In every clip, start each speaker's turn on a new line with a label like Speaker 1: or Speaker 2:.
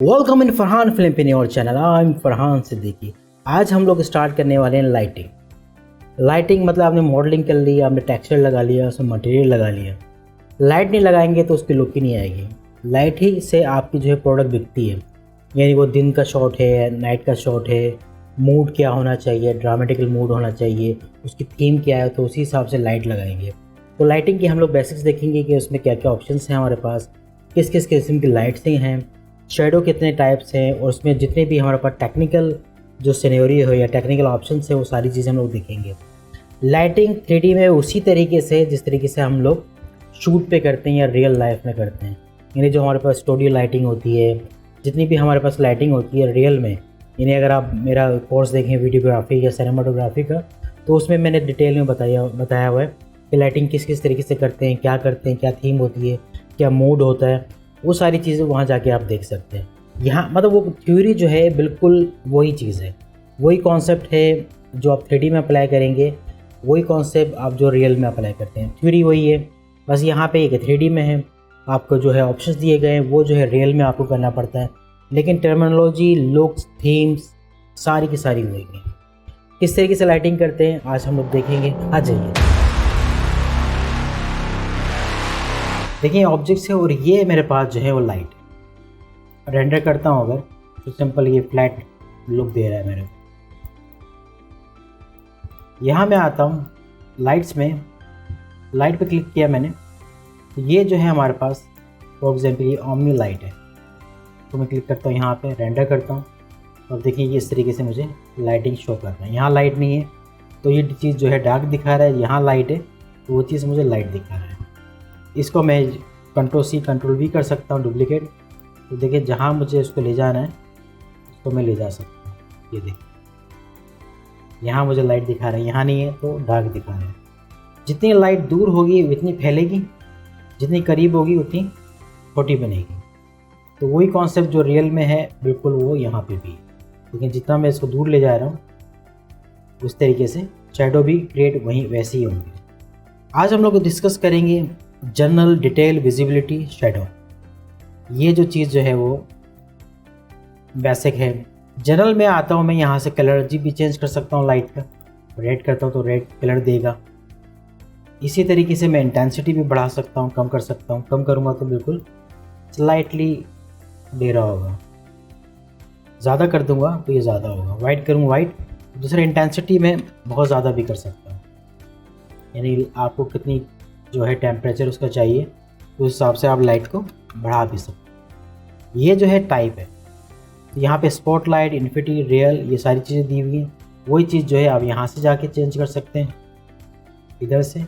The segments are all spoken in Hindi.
Speaker 1: वेलकम इन फरहान फिल्म पे और channel. I am Farhan Siddiqui. आज हम लोग स्टार्ट करने वाले हैं लाइटिंग मतलब आपने मॉडलिंग कर ली, आपने टेक्सचर लगा लिया, उसमें मटेरियल लगा लिया। लाइट नहीं लगाएंगे तो उसकी लुक ही नहीं आएगी। लाइट ही से आपकी जो है प्रोडक्ट बिकती है, यानी वो दिन का शॉट है, नाइट का शॉट है, मूड क्या होना चाहिए, ड्रामेटिकल मूड होना चाहिए, उसकी थीम क्या है, तो उसी हिसाब से लाइट लगाएंगे। तो लाइटिंग की हम लोग बेसिक्स देखेंगे कि उसमें क्या क्या ऑप्शंस हैं हमारे पास, किस किस किस्म की लाइट्स हैं, शेडो कितने टाइप्स हैं, और उसमें जितने भी हमारे पास टेक्निकल जो सिनेरियो है या टेक्निकल ऑप्शंस है वो सारी चीज़ें हम लोग देखेंगे। लाइटिंग 3D में उसी तरीके से जिस तरीके से हम लोग शूट पे करते हैं या रियल लाइफ में करते हैं, यानी जो हमारे पास स्टूडियो लाइटिंग होती है, जितनी भी हमारे पास लाइटिंग होती है रियल में, यानी अगर आप मेरा कोर्स देखें वीडियोग्राफी या सिनेमाटोग्राफी का, तो उसमें मैंने डिटेल में बताया हुआ है कि लाइटिंग किस किस तरीके से करते हैं, क्या थीम होती है, क्या मूड होता है, वो सारी चीज़ें वहाँ जाके आप देख सकते हैं। यहाँ मतलब वो थ्योरी जो है बिल्कुल वही चीज़ है, वही कॉन्सेप्ट है जो आप 3D में अप्लाई करेंगे, वही कॉन्सेप्ट आप जो रियल में अप्लाई करते हैं, थ्योरी वही है। बस यहाँ पे एक 3D में है, आपको जो है ऑप्शंस दिए गए हैं, वो जो है रियल में आपको करना पड़ता है, लेकिन टर्मिनोलॉजी, लुक्स, थीम्स सारी की सारी वही है। किस तरीके से लाइटिंग करते हैं आज हम लोग देखेंगे। आ जाइए, देखिए ऑब्जेक्ट्स है और ये मेरे पास जो है वो लाइट रेंडर करता हूँ अगर, तो सिंपल ये फ्लैट लुक दे रहा है मेरे। यहाँ मैं आता हूँ लाइट्स में, लाइट पे क्लिक किया मैंने, तो ये जो है हमारे पास फॉर एग्जाम्पल ये ओमनी लाइट है, तो मैं क्लिक करता हूँ यहाँ पे, रेंडर करता हूँ, और देखिए ये इस तरीके से मुझे लाइटिंग शो कर रहा है। यहाँ लाइट नहीं है तो ये चीज़ जो है डार्क दिखा रहा है, यहाँ लाइट है तो वो चीज़ मुझे लाइट दिखा रहा है। इसको मैं Ctrl+C Ctrl+V कर सकता हूँ डुप्लीकेट, तो देखिए जहाँ मुझे इसको ले जाना है उसको मैं ले जा सकता हूँ। ये देखिए यहाँ मुझे लाइट दिखा रहा है, यहाँ नहीं है तो डार्क दिखा रहा है। जितनी लाइट दूर होगी उतनी फैलेगी, जितनी करीब होगी उतनी छोटी बनेगी। तो वही कॉन्सेप्ट जो रियल में है बिल्कुल वो यहाँ पे भी है, लेकिन जितना मैं इसको दूर ले जा रहा हूँ उस तरीके से शेडो भी क्रिएट वहीं वैसे ही होंगे। आज हम लोग डिस्कस करेंगे जनरल डिटेल विजिबिलिटी शेडो। ये जो चीज़ जो है वो बेसिक है। जनरल में आता हूँ मैं, यहाँ से कलर भी चेंज कर सकता हूँ लाइट का, रेड करता हूँ तो रेड कलर देगा। इसी तरीके से मैं इंटेंसिटी भी बढ़ा सकता हूँ, कम कर सकता हूँ। कम करूँगा तो बिल्कुल स्लाइटली दे रहा होगा, ज़्यादा कर दूँगा तो ये ज़्यादा होगा। वाइट करूँ वाइट, दूसरे इंटेंसिटी में बहुत ज़्यादा भी कर सकता हूँ, यानी आपको कितनी जो है टेम्परेचर उसका चाहिए उस हिसाब से आप लाइट को बढ़ा भी सकते हैं। ये जो है टाइप है, तो यहाँ पे स्पॉट लाइट, इन्फिनिटी, रियल, ये सारी चीज़ें दी हुई हैं। वही चीज़ जो है आप यहाँ से जाके चेंज कर सकते हैं इधर से,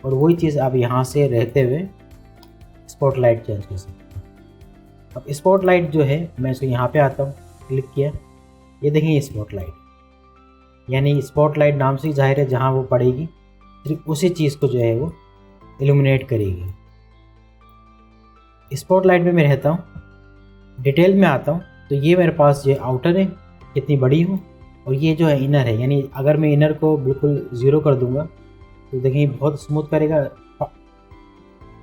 Speaker 1: और वही चीज़ आप यहाँ से रहते हुए स्पॉट लाइट चेंज कर सकते हैं। अब स्पॉट लाइट जो है मैं इसको यहाँ पे आता हूँ, क्लिक किया, ये देखें ये स्पॉट लाइट, यानी स्पॉट लाइट नाम से ही जाहिर है जहाँ वो पड़ेगी सिर्फ उसी चीज़ को जो है वो इल्यूमिनेट करेगी। स्पॉट लाइट में मैं रहता हूँ, डिटेल में आता हूँ, तो ये मेरे पास जो आउटर है कितनी बड़ी हो, और ये जो है इनर है, यानी अगर मैं इनर को बिल्कुल ज़ीरो कर दूंगा तो देखिए बहुत स्मूथ करेगा,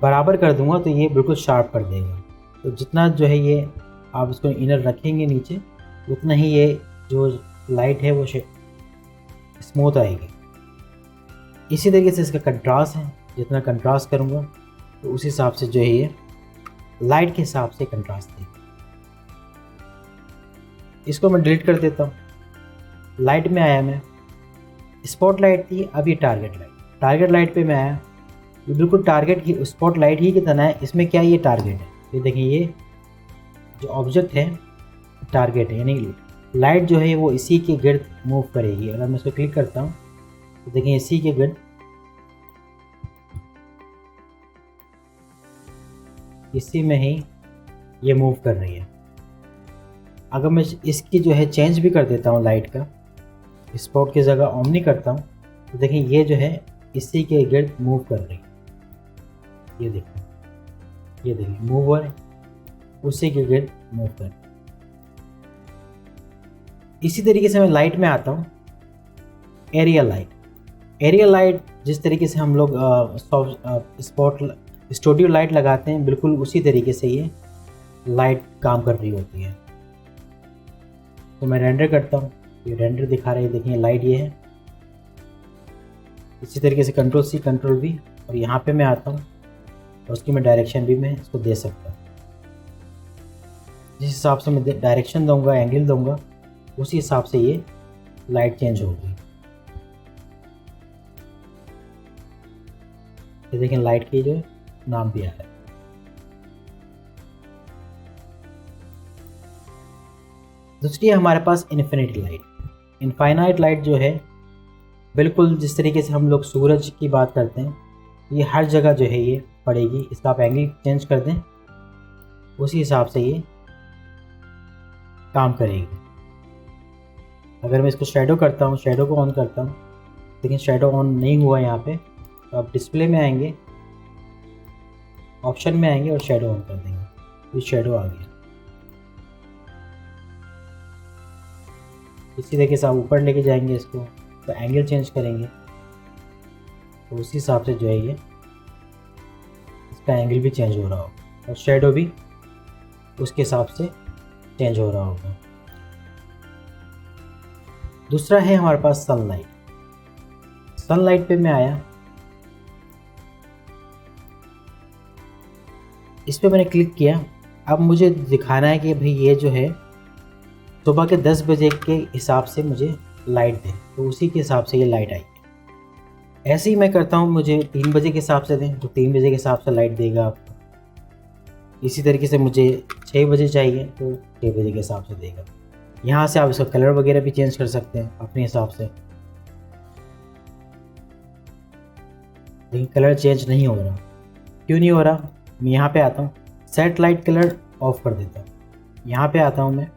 Speaker 1: बराबर कर दूंगा तो ये बिल्कुल शार्प कर देगा। तो जितना जो है ये आप इसको इनर रखेंगे नीचे, उतना ही ये जो लाइट है वो स्मूथ आएगी। इसी तरीके से इसका कंट्रास्ट है, जितना कंट्रास्ट करूँगा तो उस हिसाब से जो है ये लाइट के हिसाब से कंट्रास्ट देगा। इसको मैं डिलीट कर देता हूँ। लाइट में आया मैं, स्पॉट लाइट थी, अब ये टारगेट लाइट पे मैं आया, ये बिल्कुल टारगेट की स्पॉट लाइट ही की तरह है। इसमें क्या ये टारगेट है, ये देखिए ये जो ऑब्जेक्ट है टारगेट है, यानी लाइट जो है वो इसी के गिर्द मूव करेगी। अगर मैं इसको क्लिक करता हूँ तो देखिए इसी के गिर्द, इसी में ही ये मूव कर रही है। अगर मैं इसकी जो है चेंज भी कर देता हूँ लाइट का, स्पॉट की जगह ओमनी करता हूँ, तो देखिए ये जो है इसी के गिर्द मूव कर रही है। ये देखिए मूवर है, उसी के गिर्द मूव कर रही है। इसी तरीके से मैं लाइट में आता हूँ, एरिया लाइट जिस तरीके से हम लोग स्टूडियो लाइट लगाते हैं, बिल्कुल उसी तरीके से ये लाइट काम कर रही होती है। तो मैं रेंडर करता हूँ, ये रेंडर दिखा रहा है, देखिए लाइट ये है। इसी तरीके से कंट्रोल सी कंट्रोल वी, और यहाँ पे मैं आता हूँ और उसकी मैं डायरेक्शन भी मैं इसको दे सकता हूँ। जिस हिसाब से मैं डायरेक्शन दूंगा, एंगल दूंगा, उसी हिसाब से ये लाइट चेंज होगी। ये देखें लाइट की जो नाम भी आ रहा है। दूसरी है हमारे पास इन्फिनिटी लाइट। इनफाइनाइट लाइट जो है, बिल्कुल जिस तरीके से हम लोग सूरज की बात करते हैं, ये हर जगह जो है ये पड़ेगी। इसका आप एंगल चेंज कर दें, उसी हिसाब से ये काम करेगी। अगर मैं इसको शेडो करता हूँ, शेडो को ऑन करता हूँ, लेकिन शेडो ऑन नहीं हुआ यहाँ पे, तो आप डिस्प्ले में आएंगे, ऑप्शन में आएंगे और शेडो ऑन कर देंगे, तो शेडो आ गया। इसी तरीके से आप ऊपर लेके जाएंगे इसको, तो एंगल चेंज करेंगे, तो उसी हिसाब से जो है ये इसका एंगल भी चेंज हो रहा होगा और शेडो भी उसके हिसाब से चेंज हो रहा होगा। दूसरा है हमारे पास सनलाइट। सनलाइट पे मैं आया, इस पे मैंने क्लिक किया। अब मुझे दिखाना है कि भाई ये जो है सुबह के 10 बजे के हिसाब से मुझे लाइट दे, तो उसी के हिसाब से ये लाइट आएगी। ऐसे ही मैं करता हूँ, मुझे 3 बजे के हिसाब से दें तो 3 बजे के हिसाब से लाइट देगा आपको। इसी तरीके से मुझे 6 बजे चाहिए तो 6 बजे के हिसाब से देगा। यहाँ से आप इसका कलर वगैरह भी चेंज कर सकते हैं अपने हिसाब से, लेकिन कलर चेंज नहीं हो रहा। क्यों नहीं हो रहा? मैं यहाँ पे आता हूँ, सेट लाइट कलर ऑफ कर देता हूँ। यहाँ पे आता हूँ मैं,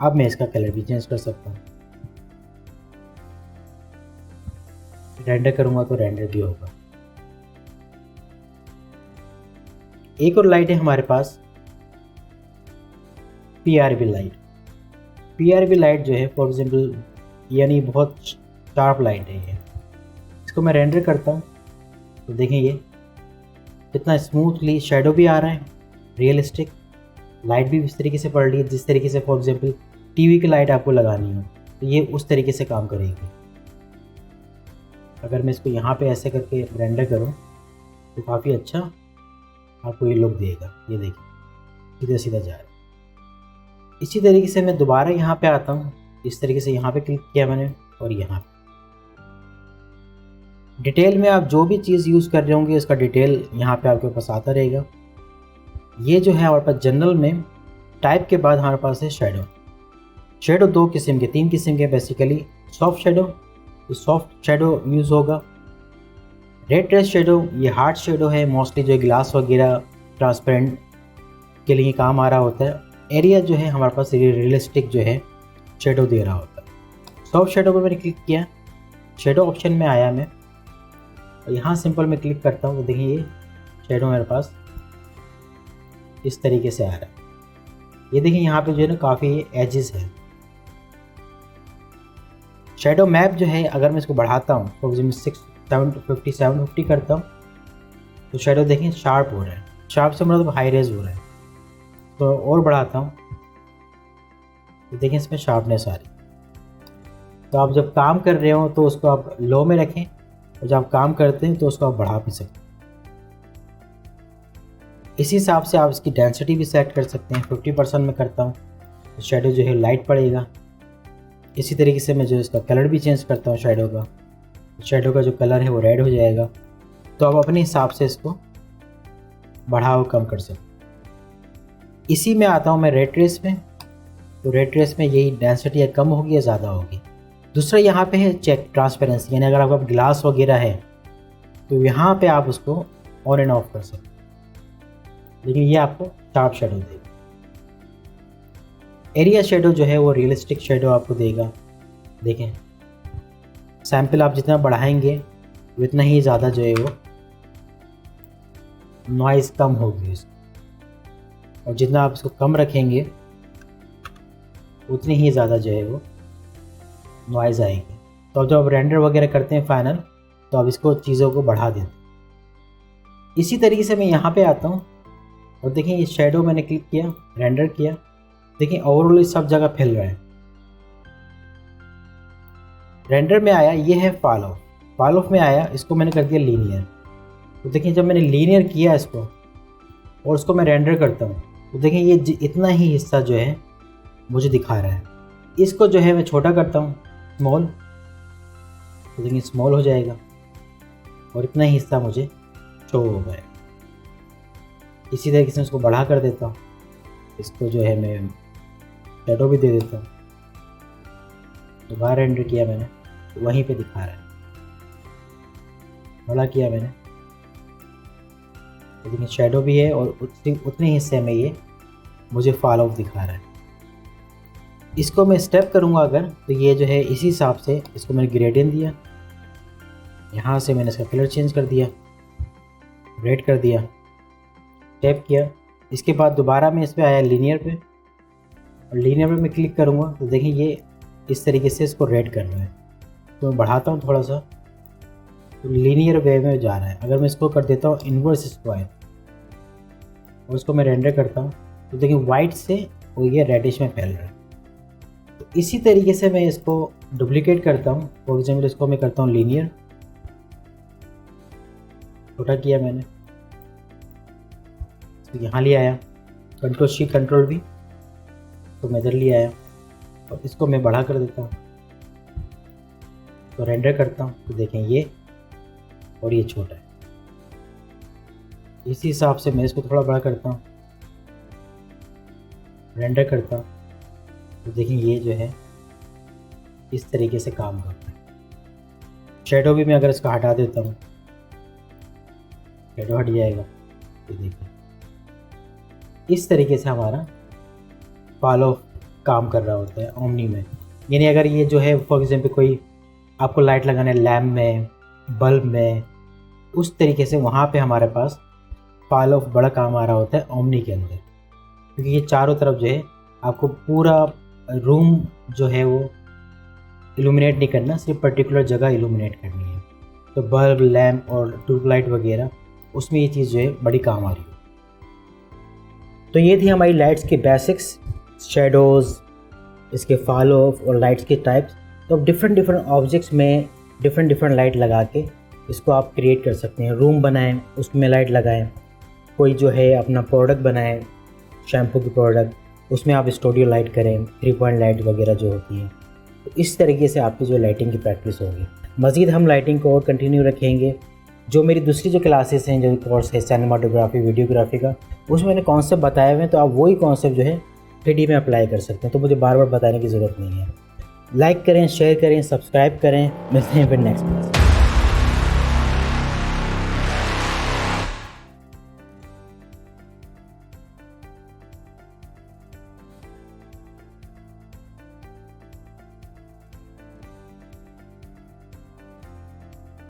Speaker 1: अब मैं इसका कलर भी चेंज कर सकता हूँ। रेंडर करूँगा तो रेंडर भी होगा। एक और लाइट है हमारे पास PRB लाइट। PRB लाइट जो है फॉर एग्जाम्पल यानी बहुत शार्प लाइट है ये। इसको मैं रेंडर करता हूँ तो देखें ये कितना स्मूथली शेडो भी आ रहा है, रियलिस्टिक लाइट भी इस तरीके से पड़ रही है जिस तरीके से फॉर एग्जाम्पल टीवी की लाइट आपको लगानी हो तो ये उस तरीके से काम करेगी। अगर मैं इसको यहाँ पे ऐसे करके रेंडर करूँ तो काफ़ी अच्छा आपको ये लुक देगा। ये देखिए सीधा सीधा जा रहा है। इसी तरीके से मैं दोबारा यहाँ पे आता हूँ, इस तरीके से यहाँ पे क्लिक किया मैंने और यहाँ पे डिटेल में आप जो भी चीज़ यूज़ कर रहे होंगे इसका डिटेल यहाँ पे आपके पास आता रहेगा। ये जो है हमारे पास जनरल में टाइप के बाद हमारे पास है शेडो। शेडो 2 किस्म के 3 किस्म के बेसिकली। सॉफ्ट शेडो, तो सॉफ्ट शेडो यूज़ होगा। रेड ट्रेस शेडो, ये हार्ड शेडो है, मोस्टली जो ग्लास वगैरह ट्रांसपेरेंट के लिए काम आ रहा होता है। एरिया जो है हमारे पास रियलिस्टिक जो है शेडो दे रहा होता है। सॉफ्ट शेडो पर मैंने क्लिक किया, शेडो ऑप्शन में आया मैं और यहाँ सिंपल में क्लिक करता हूँ तो देखिए ये शेडो मेरे पास इस तरीके से आ रहा है। ये देखिए यहाँ पे जो है ना काफ़ी एजेस है। शेडो मैप जो है अगर मैं इसको बढ़ाता हूँ तो 750 करता हूँ तो शेडो देखें शार्प हो रहा है। शार्प से मतलब हाई रेज हो रहा है। तो और बढ़ाता हूँ तो देखें इसमें शार्पनेस आ रही। तो आप जब काम कर रहे हो तो उसको आप लो में रखें और जब आप काम करते हैं तो उसको आप बढ़ा भी सकते हैं। इसी हिसाब से आप इसकी डेंसिटी भी सेट कर सकते हैं। 50% में करता हूँ तो शेडो जो है लाइट पड़ेगा। इसी तरीके से मैं जो इसका कलर भी चेंज करता हूँ शेडो का जो कलर है वो रेड हो जाएगा। तो आप अपने हिसाब से इसको बढ़ा और कम कर सकते हैं। इसी में आता हूँ मैं रेड ट्रेस में, तो रेड ट्रेस में यही डेंसिटी या कम होगी या ज़्यादा होगी। दूसरा यहाँ पे है चेक ट्रांसपेरेंसी, यानी अगर आपका ग्लास वगैरह है तो यहाँ पे आप उसको ऑन एंड ऑफ कर सकते हैं, लेकिन ये आपको शार्प शेडो देगा। एरिया शेडो जो है वो रियलिस्टिक शेडो आपको देगा। देखें सैंपल आप जितना बढ़ाएंगे उतना ही ज़्यादा जो है वो नॉइज़ कम होगी उसकी, और जितना आप इसको कम रखेंगे उतनी ही ज़्यादा जो है वो नॉइज़ आएगी। तो जब आप रेंडर वगैरह करते हैं फाइनल तो आप इसको चीज़ों को बढ़ा देते हैं। इसी तरीके से मैं यहाँ पे आता हूँ और देखिए ये शेडो मैंने क्लिक किया, रेंडर किया, देखिए ओवरऑल सब जगह फैल रहा है। रेंडर में आया, ये है फॉल ऑफ। फॉल ऑफ में आया, इसको मैंने कर दिया लीनियर। तो देखिए जब मैंने लीनियर किया इसको और उसको मैं रेंडर करता हूँ तो देखिए ये इतना ही हिस्सा जो है मुझे दिखा रहा है। इसको जो है मैं छोटा करता हूँ, स्मॉल, तो देखिए स्मॉल हो जाएगा और इतना ही हिस्सा मुझे शो हो गया। इसी तरीके से इसको बढ़ा कर देता हूँ, इसको जो है मैं शेडो भी दे देता हूँ। दोबारा रेंडर किया मैंने तो वहीं पे दिखा रहा है, बड़ा किया मैंने तो देखिए शेडो भी है और उतने हिस्से में ये मुझे फॉल ऑफ दिखा रहा है। इसको मैं स्टेप करूँगा अगर तो ये जो है इसी हिसाब से इसको मैंने ग्रेडियंट दिया, यहाँ से मैंने इसका कलर चेंज कर दिया, रेड कर दिया, स्टेप किया। इसके बाद दोबारा मैं इस पर आया लीनियर पे और लीनियर पे मैं क्लिक करूँगा तो देखिए ये इस तरीके से इसको रेड कर रहा है। तो मैं बढ़ाता हूँ थोड़ा सा तो लीनियर वे में जा रहा है। अगर मैं इसको कर देता हूँ इन्वर्स स्क्वायर और इसको मैं रेंडर करता हूँ तो देखिए वाइट से और ये रेडिश में फैल रहा है। तो इसी तरीके से मैं इसको डुप्लीकेट करता हूँ। फॉर एग्जाम्पल इसको मैं करता हूँ लीनियर, छोटा किया मैंने, तो यहाँ ले आया, कंट्रोल सी कंट्रोल भी, तो मैं इधर ले आया और इसको मैं बढ़ा कर देता हूँ तो रेंडर करता हूँ तो देखें ये और ये छोटा है। इसी हिसाब से मैं इसको थोड़ा बड़ा करता हूँ, रेंडर करता हूँ तो देखिए ये जो है इस तरीके से काम करता है। शेडो भी मैं अगर इसका हटा देता हूँ, शेडो हट जाएगा तो देखिए इस तरीके से हमारा फॉल ऑफ काम कर रहा होता है ओमनी में। यानी अगर ये जो है फॉर एग्जाम्पल कोई आपको लाइट लगाना है लैम्प में, बल्ब में, उस तरीके से वहाँ पे हमारे पास फॉल ऑफ बड़ा काम आ रहा होता है ओमनी के अंदर, क्योंकि ये चारों तरफ जो है आपको पूरा रूम जो है वो इल्यूमिनेट नहीं करना, सिर्फ पर्टिकुलर जगह इल्यूमिनेट करनी है। तो बल्ब, लैम्प और ट्यूबलाइट वगैरह उसमें ये चीज़ जो है बड़ी काम आ रही है। तो ये थी हमारी लाइट्स के बेसिक्स, शेडोज़, इसके फॉल ऑफ और लाइट्स के टाइप्स। तो अब डिफरेंट ऑब्जेक्ट्स में डिफरेंट लाइट लगा के इसको आप क्रिएट कर सकते हैं। रूम बनाएं, उसमें लाइट लगाएं, कोई जो है अपना प्रोडक्ट बनाएं, शैम्पू की प्रोडक्ट, उसमें आप स्टूडियो लाइट करें, 3 पॉइंट लाइट वगैरह जो होती है। तो इस तरीके से आपकी जो लाइटिंग की प्रैक्टिस होगी। मज़ीद हम लाइटिंग को और कंटिन्यू रखेंगे। जो मेरी दूसरी जो क्लासेस हैं, जो कोर्स है सिनेमाटोग्राफी, वीडियोग्राफी का, उसमें मैंने कॉन्सेप्ट बताए हुए हैं, तो आप वही कॉन्सेप्ट जो है 3D में अप्लाई कर सकते हैं। तो मुझे बार बार बताने की ज़रूरत नहीं है। लाइक करें, शेयर करें, सब्सक्राइब करें। मिलते हैं फिर नेक्स्ट क्लास।